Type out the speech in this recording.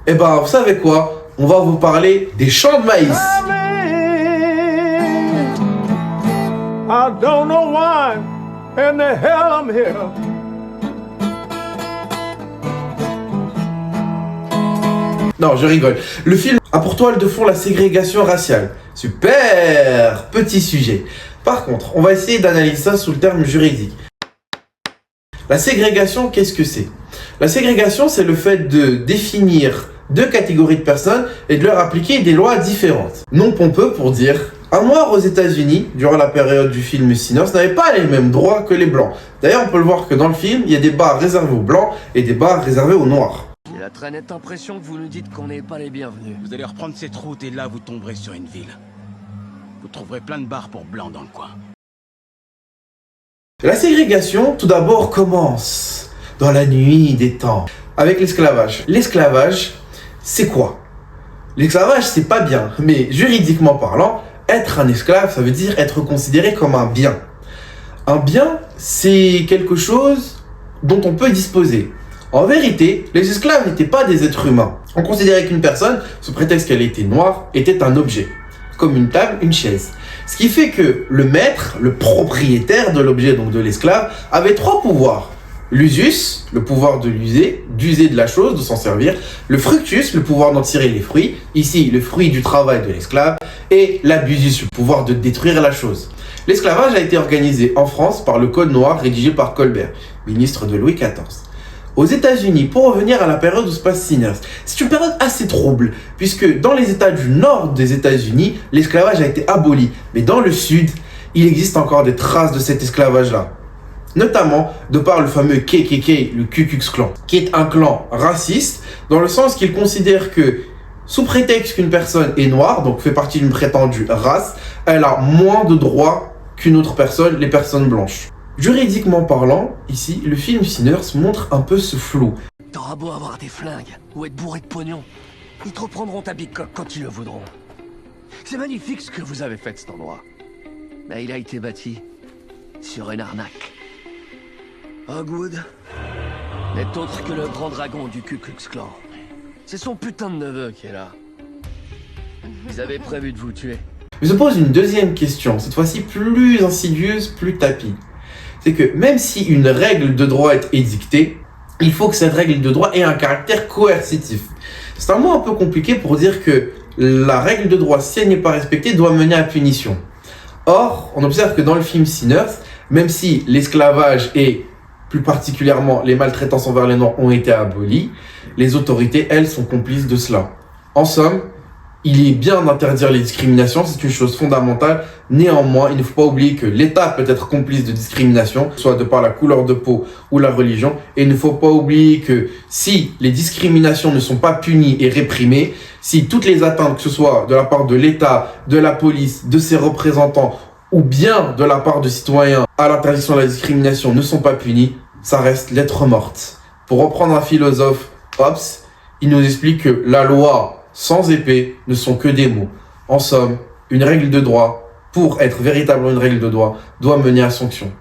Eh ben, vous savez quoi? On va vous parler des champs de maïs. I don't know why in the hell I'm here. Non, je rigole. Le film a pour toile de fond la ségrégation raciale. Super petit sujet. Par contre, on va essayer d'analyser ça sous le terme juridique. La ségrégation, qu'est-ce que c'est? La ségrégation, c'est le fait de définir deux catégories de personnes et de leur appliquer des lois différentes. Non pompeux pour dire, un noir aux États-Unis, durant la période du film Sinners, n'avait pas les mêmes droits que les blancs. D'ailleurs, on peut le voir que dans le film, il y a des bars réservés aux blancs et des bars réservés aux noirs. J'ai la très nette impression que vous nous dites qu'on n'est pas les bienvenus. Vous allez reprendre cette route et là, vous tomberez sur une ville. Vous trouverez plein de bars pour blancs dans le coin. La ségrégation, tout d'abord, commence dans la nuit des temps, avec l'esclavage. L'esclavage, c'est quoi? L'esclavage, c'est pas bien, mais juridiquement parlant, être un esclave, ça veut dire être considéré comme un bien. Un bien, c'est quelque chose dont on peut disposer. En vérité, les esclaves n'étaient pas des êtres humains. On considérait qu'une personne, sous prétexte qu'elle était noire, était un objet, comme une table, une chaise. Ce qui fait que le maître, le propriétaire de l'objet, donc de l'esclave, avait trois pouvoirs. L'usus, le pouvoir de l'user, d'user de la chose, de s'en servir. Le fructus, le pouvoir d'en tirer les fruits. Ici, le fruit du travail de l'esclave. Et l'abusus, le pouvoir de détruire la chose. L'esclavage a été organisé en France par le Code noir rédigé par Colbert, ministre de Louis XIV. Aux États-Unis, pour revenir à la période où se passe Sinners, c'est une période assez trouble, puisque dans les États du nord des États-Unis, l'esclavage a été aboli. Mais dans le sud, il existe encore des traces de cet esclavage-là. Notamment de par le fameux KKK, le Ku Klux Klan, qui est un clan raciste, dans le sens qu'il considère que, sous prétexte qu'une personne est noire, donc fait partie d'une prétendue race, elle a moins de droits qu'une autre personne, les personnes blanches. Juridiquement parlant, ici, le film Sinners montre un peu ce flou. T'auras beau avoir des flingues ou être bourré de pognon, ils te reprendront ta bicoque quand ils le voudront. C'est magnifique ce que vous avez fait de cet endroit. Mais il a été bâti sur une arnaque. Hogwood n'est autre que le grand dragon du Ku Klux Klan. C'est son putain de neveu qui est là. Ils avaient prévu de vous tuer. Mais se pose une deuxième question, cette fois-ci plus insidieuse, plus tapis. C'est que même si une règle de droit est édictée, il faut que cette règle de droit ait un caractère coercitif. C'est un mot un peu compliqué pour dire que la règle de droit, si elle n'est pas respectée, doit mener à punition. Or, on observe que dans le film Sinners, même si l'esclavage et plus particulièrement les maltraitances envers les Noirs ont été abolies, les autorités, elles, sont complices de cela. En somme, il est bien d'interdire les discriminations, c'est une chose fondamentale. Néanmoins, il ne faut pas oublier que l'État peut être complice de discrimination, soit de par la couleur de peau ou la religion. Et il ne faut pas oublier que si les discriminations ne sont pas punies et réprimées, si toutes les atteintes, que ce soit de la part de l'État, de la police, de ses représentants, ou bien de la part de citoyens à l'interdiction de la discrimination ne sont pas punies, ça reste lettre morte. Pour reprendre un philosophe, Hobbes, il nous explique que la loi sans épée ne sont que des mots. En somme, une règle de droit, pour être véritablement une règle de droit, doit mener à sanction.